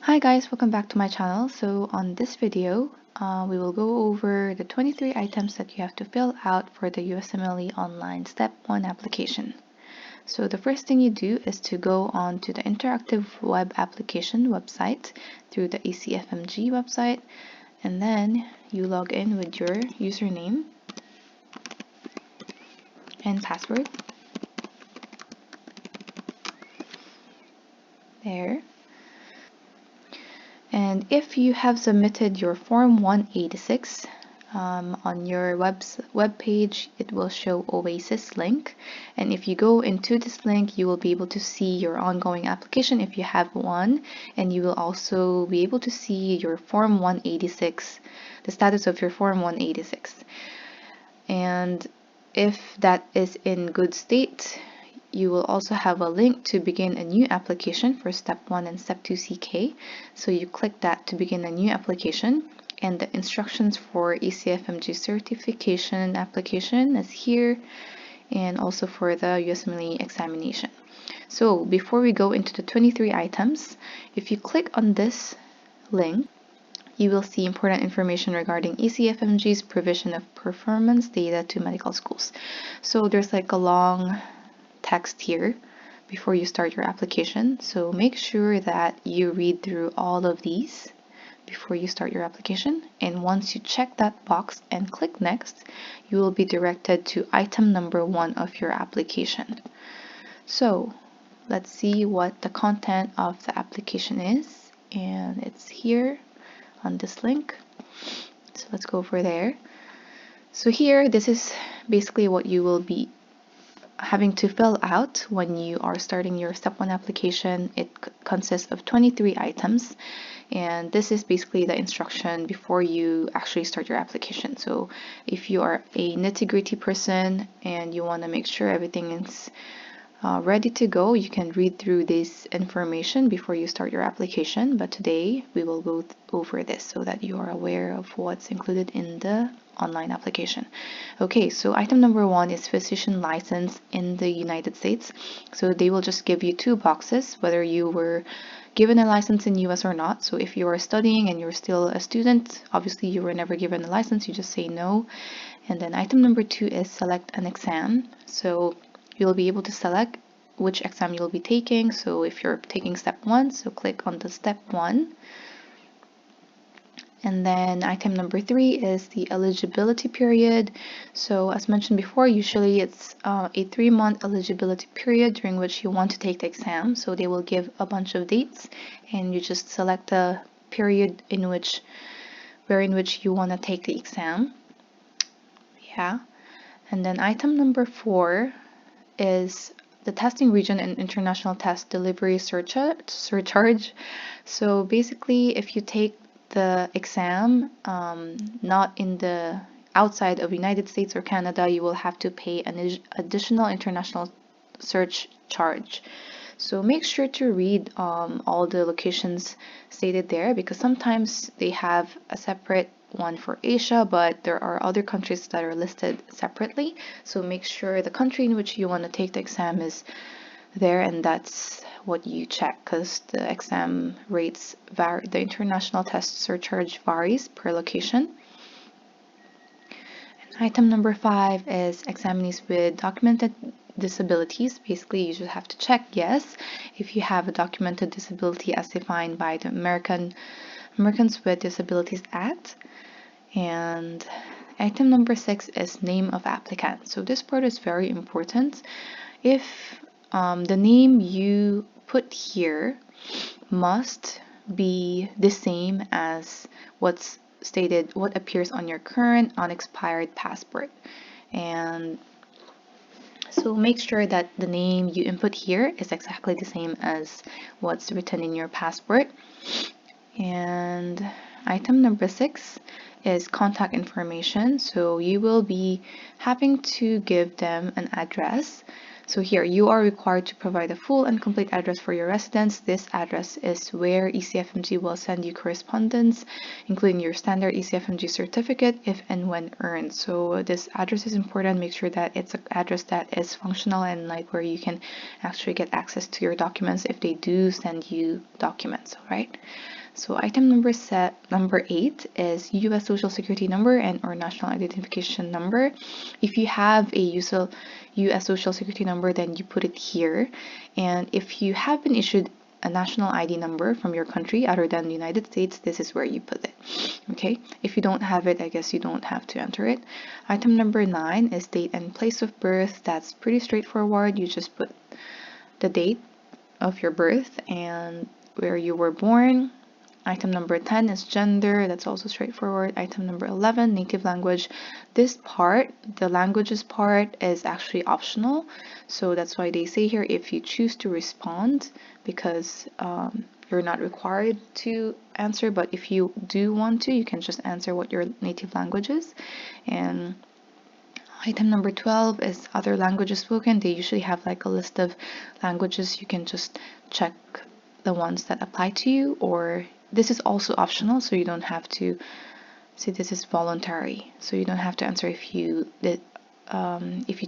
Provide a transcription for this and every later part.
Hi guys, welcome back to my channel. So on this video, we will go over the 23 items that you have to fill out for the USMLE Online Step 1 application. So the first thing you do is to go on to the interactive web application website through the ACFMG website, and then you log in with your username and password. There. And if you have submitted your Form 186 on your web page, it will show Oasis link. And if you go into this link, you will be able to see your ongoing application if you have one. And you will also be able to see your Form 186, the status of your Form 186. And if that is in good state, you will also have a link to begin a new application for Step 1 and Step 2 CK. So you click that to begin a new application, and the instructions for ACFMG certification application is here, and also for the USMLE examination. So before we go into the 23 items, if you click on this link, you will see important information regarding ACFMG's provision of performance data to medical schools. So there's like a long text here before you start your application, so make sure that you read through all of these before you start your application. And once you check that box and click next, you will be directed to item number 1 of your application. So let's see what the content of the application is, and it's here on this link. So let's go over there. So here, this is basically what you will be having to fill out when you are starting your Step 1 application. It consists of 23 items, and this is basically the instruction before you actually start your application. So if you are a nitty-gritty person and you want to make sure everything is ready to go, you can read through this information before you start your application, but today we will go over this so that you are aware of what's included in the online application. Okay, so item number 1 is physician license in the United States. So they will just give you 2 boxes, whether you were given a license in US or not. So if you are studying and you're still a student, obviously you were never given a license, you just say no. And then item number 2 is select an exam. So you'll be able to select which exam you'll be taking. So if you're taking Step 1, so click on the Step 1. And then item number 3 is the eligibility period. So as mentioned before, usually it's a 3-month eligibility period during which you want to take the exam. So they will give a bunch of dates, and you just select the period in which you want to take the exam. Yeah. And then item number 4 is the testing region and international test delivery surcharge. So basically, if you take the exam not in the outside of United States or Canada, you will have to pay an additional international surcharge. So make sure to read all the locations stated there, because sometimes they have a separate one for Asia, but there are other countries that are listed separately. So make sure the country in which you want to take the exam is there, and that's what you check, because the exam rates vary. The international test surcharge varies per location. And item number 5 is examinees with documented disabilities. Basically, you just have to check yes if you have a documented disability as defined by the Americans with Disabilities Act. And item number 6 is name of applicant. So this part is very important. If the name you put here must be the same as what appears on your current unexpired passport. And so make sure that the name you input here is exactly the same as what's written in your passport. And item number 6 is contact information. So you will be having to give them an address. So here, you are required to provide a full and complete address for your residence. This address is where ECFMG will send you correspondence, including your standard ECFMG certificate if and when earned. So this address is important. Make sure that it's an address that is functional and like where you can actually get access to your documents if they do send you documents, all right? So item number 8 is US Social Security number and or national identification number. If you have a US Social Security number, then you put it here. And if you have been issued a national ID number from your country other than the United States, this is where you put it. Okay, if you don't have it, I guess you don't have to enter it. Item number 9 is date and place of birth. That's pretty straightforward. You just put the date of your birth and where you were born. Item number 10 is gender. That's also straightforward. Item number 11, native language. This part, the languages part, is actually optional. So that's why they say here if you choose to respond, because you're not required to answer, but if you do want to, you can just answer what your native language is. And item number 12 is other languages spoken. They usually have like a list of languages. You can just check the ones that apply to you, or this is also optional, so you don't have to see. This is voluntary, so you don't have to answer if you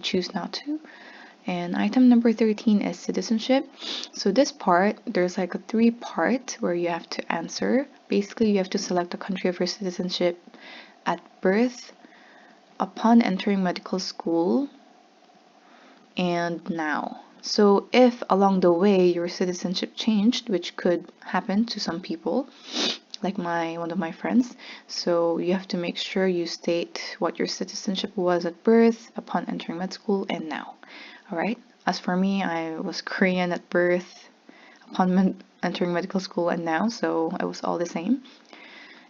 choose not to. And item number 13 is citizenship. So this part, there's like a 3-part where you have to answer. Basically, you have to select the country of your citizenship at birth, upon entering medical school, and now. So if along the way your citizenship changed, which could happen to some people, like one of my friends, so you have to make sure you state what your citizenship was at birth, upon entering med school, and now. All right. As for me, I was Korean at birth, upon entering medical school, and now, so it was all the same.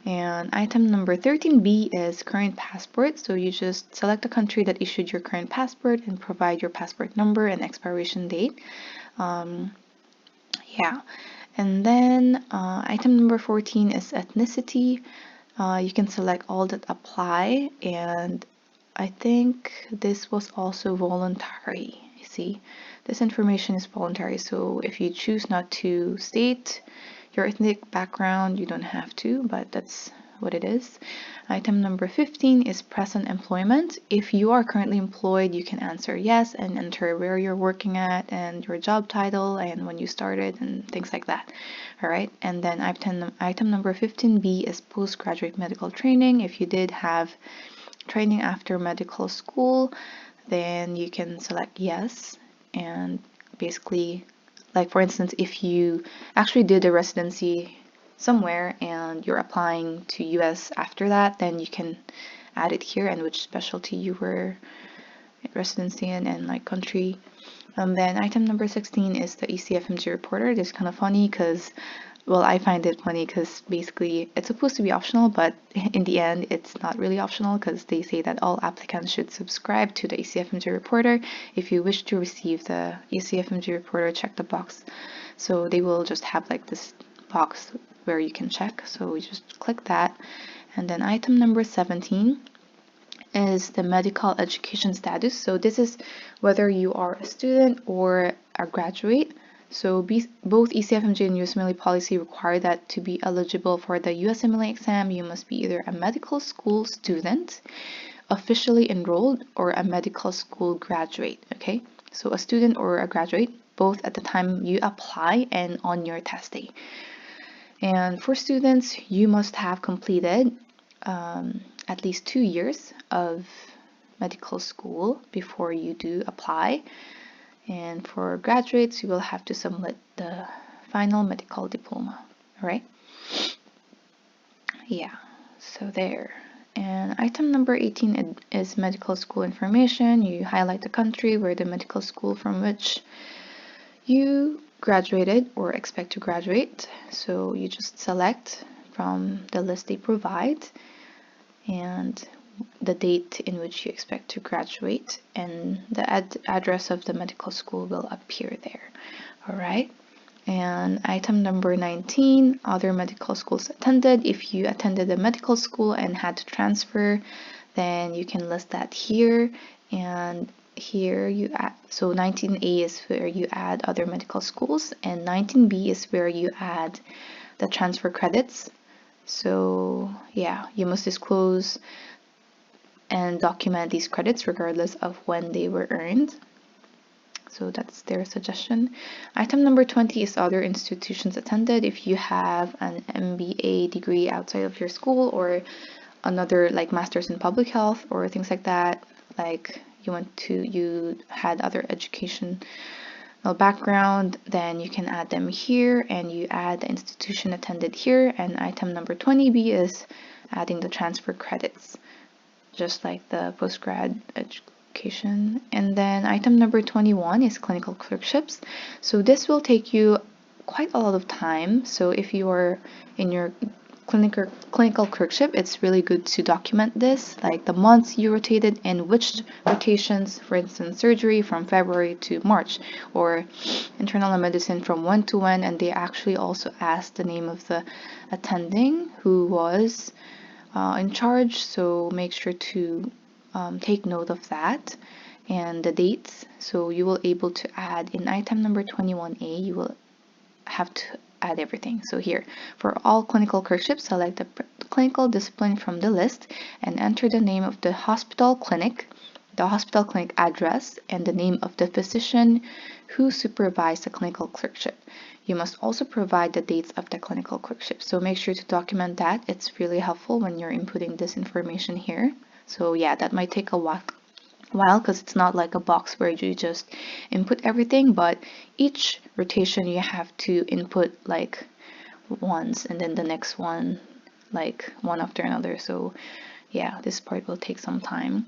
And item number 13B is current passport. So you just select the country that issued your current passport and provide your passport number and expiration date. Yeah. And then item number 14 is ethnicity. You can select all that apply, and I think this was also voluntary. You see, this information is voluntary. So if you choose not to state your ethnic background, you don't have to, but that's what it is. Item number 15 is present employment. If you are currently employed, you can answer yes and enter where you're working at and your job title and when you started and things like that. All right. And then item number 15B is postgraduate medical training. If you did have training after medical school, then you can select yes. And basically, like for instance, if you actually did a residency somewhere and you're applying to US after that, then you can add it here and which specialty you were residency in and like country. And then item number 16 is the ECFMG reporter. This is kind of funny because, well, I find it funny because basically it's supposed to be optional, but in the end it's not really optional because they say that all applicants should subscribe to the ECFMG reporter. If you wish to receive the ECFMG reporter, check the box. So they will just have like this box where you can check. So we just click that. And then item number 17 is the medical education status. So this is whether you are a student or a graduate. So both ECFMG and USMLE policy require that to be eligible for the USMLE exam, you must be either a medical school student, officially enrolled, or a medical school graduate. Okay, so a student or a graduate, both at the time you apply and on your test day. And for students, you must have completed at least 2 years of medical school before you do apply. And for graduates, you will have to submit the final medical diploma. All right? Yeah, so there. And item number 18 is medical school information. You highlight the country where the medical school from which you graduated or expect to graduate. So you just select from the list they provide and the date in which you expect to graduate, and the address of the medical school will appear there. All right. And item number 19, other medical schools attended. If you attended a medical school and had to transfer, then you can list that here. And here you add, so 19A is where you add other medical schools, and 19B is where you add the transfer credits. So yeah, you must disclose and document these credits regardless of when they were earned. So that's their suggestion. Item number 20 is other institutions attended. If you have an MBA degree outside of your school, or another like master's in public health or things like that, like you had other educational background, then you can add them here, and you add the institution attended here. And item number 20B is adding the transfer credits, just like the postgrad education. And then item number 21 is clinical clerkships. So this will take you quite a lot of time. So if you are in your clinical clerkship, it's really good to document this, like the months you rotated and which rotations, for instance, surgery from February to March, or internal medicine from when to when. And they actually also asked the name of the attending who was in charge, so make sure to take note of that, and the dates. So you will able to add in item number 21A, you will have to add everything. So here, for all clinical clerkships, select the clinical discipline from the list and enter the name of the hospital clinic, the hospital clinic address, and the name of the physician who supervised the clinical clerkship. You must also provide the dates of the clinical clerkship. So make sure to document that. It's really helpful when you're inputting this information here. So yeah, that might take a while because it's not like a box where you just input everything, but each rotation you have to input like once, and then the next one like one after another. So yeah, this part will take some time.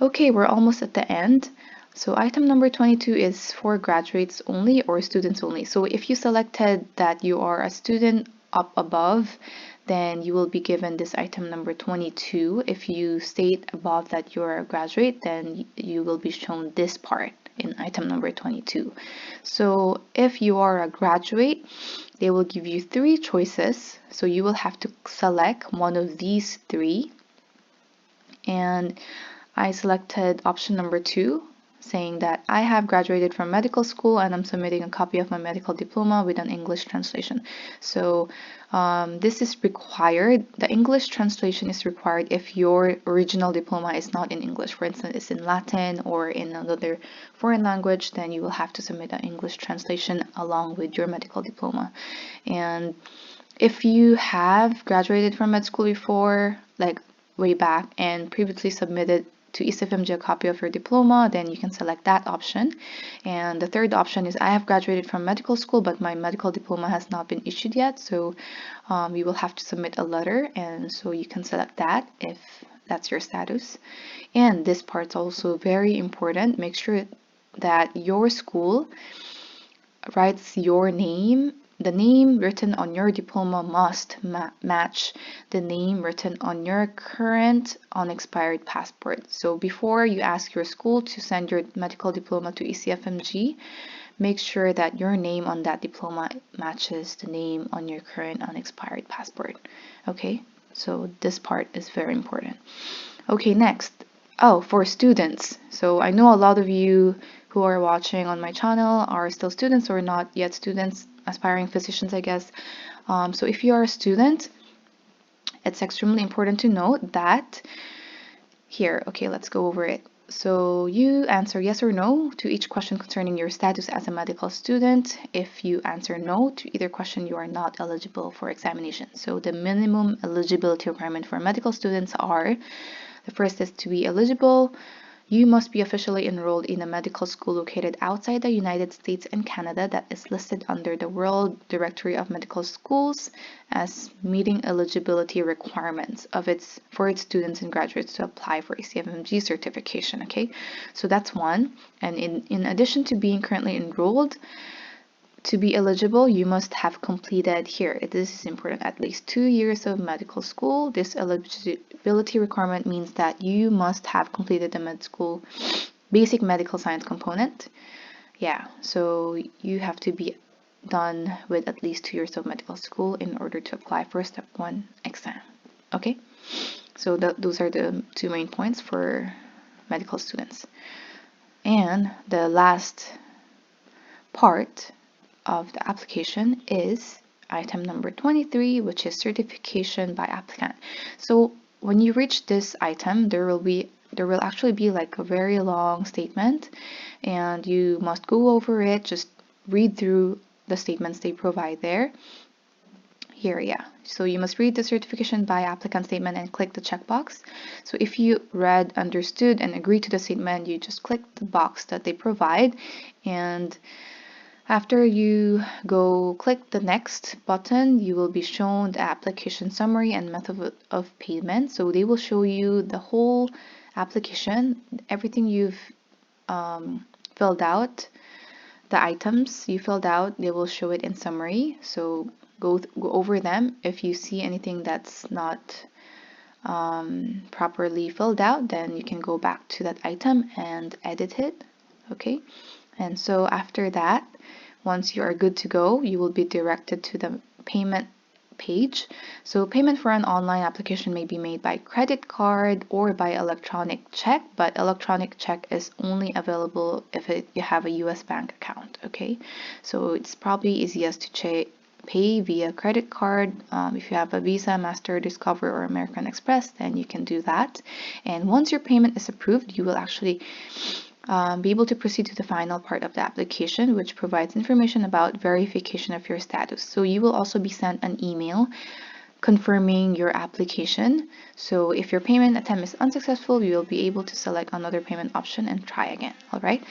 Okay, we're almost at the end. So item number 22 is for graduates only or students only. So if you selected that you are a student up above, then you will be given this item number 22. If you state above that you're a graduate, then you will be shown this part in item number 22. So if you are a graduate, they will give you 3 choices. So you will have to select one of these 3. And I selected option number 2, saying that I have graduated from medical school and I'm submitting a copy of my medical diploma with an English translation. So this is required. The English translation is required if your original diploma is not in English. For instance, it's in Latin or in another foreign language, then you will have to submit an English translation along with your medical diploma. And if you have graduated from med school before, like way back, and previously submitted to ECFMG a copy of your diploma, then you can select that option. And the third option is I have graduated from medical school, but my medical diploma has not been issued yet, so you will have to submit a letter, and so you can select that if that's your status. And this part's also very important. Make sure that your school writes your name. The name written on your diploma must match the name written on your current unexpired passport. So before you ask your school to send your medical diploma to ECFMG, make sure that your name on that diploma matches the name on your current unexpired passport. Okay, so this part is very important. Okay, next. Oh, for students. So I know a lot of you who are watching on my channel are still students or not yet students, aspiring physicians, I guess. So if you are a student, it's extremely important to note that here, okay, let's go over it. So you answer yes or no to each question concerning your status as a medical student. If you answer no to either question, you are not eligible for examination. So the minimum eligibility requirement for medical students are, the first is to be eligible. You must be officially enrolled in a medical school located outside the United States and Canada that is listed under the World Directory of Medical Schools as meeting eligibility requirements for its students and graduates to apply for ECFMG certification. Okay, so that's one. And in addition to being currently enrolled, to be eligible, you must have completed here. This is important, at least 2 years of medical school. This eligibility requirement means that you must have completed the med school basic medical science component. Yeah, so you have to be done with at least 2 years of medical school in order to apply for step 1 exam. Okay, so those are the 2 main points for medical students. And the last part of the application is item number 23, which is certification by applicant. So when you reach this item, there will actually be like a very long statement, and you must go over it, just read through the statements they provide there. Here, yeah. So you must read the certification by applicant statement and click the checkbox. So if you read, understood, and agree to the statement, you just click the box that they provide, and after you go click the next button, you will be shown the application summary and method of payment. So they will show you the whole application, everything you've filled out, the items you filled out, they will show it in summary. So go over them. If you see anything that's not properly filled out, then you can go back to that item and edit it. Okay, and so after that, once you are good to go, you will be directed to the payment page. So payment for an online application may be made by credit card or by electronic check, but electronic check is only available if you have a US bank account. Okay, so it's probably easiest to pay via credit card. If you have a Visa, Master, Discover, or American Express, then you can do that. And once your payment is approved, you will actually be able to proceed to the final part of the application, which provides information about verification of your status. So you will also be sent an email confirming your application. So if your payment attempt is unsuccessful, you will be able to select another payment option and try again. All right,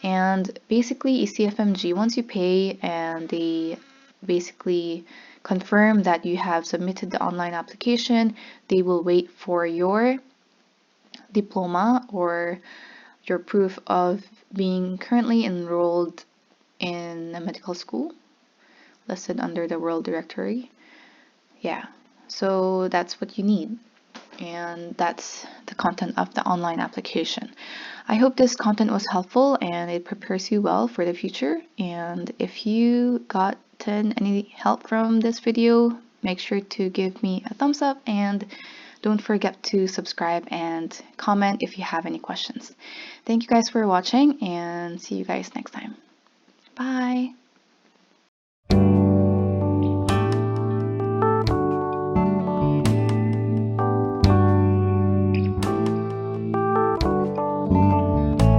and basically ECFMG, once you pay and they basically confirm that you have submitted the online application, they will wait for your diploma or your proof of being currently enrolled in a medical school listed under the World Directory. Yeah, so that's what you need, and that's the content of the online application. I hope this content was helpful and it prepares you well for the future. And if you gotten any help from this video, make sure to give me a thumbs up, and don't forget to subscribe and comment if you have any questions. Thank you guys for watching, and see you guys next time. Bye!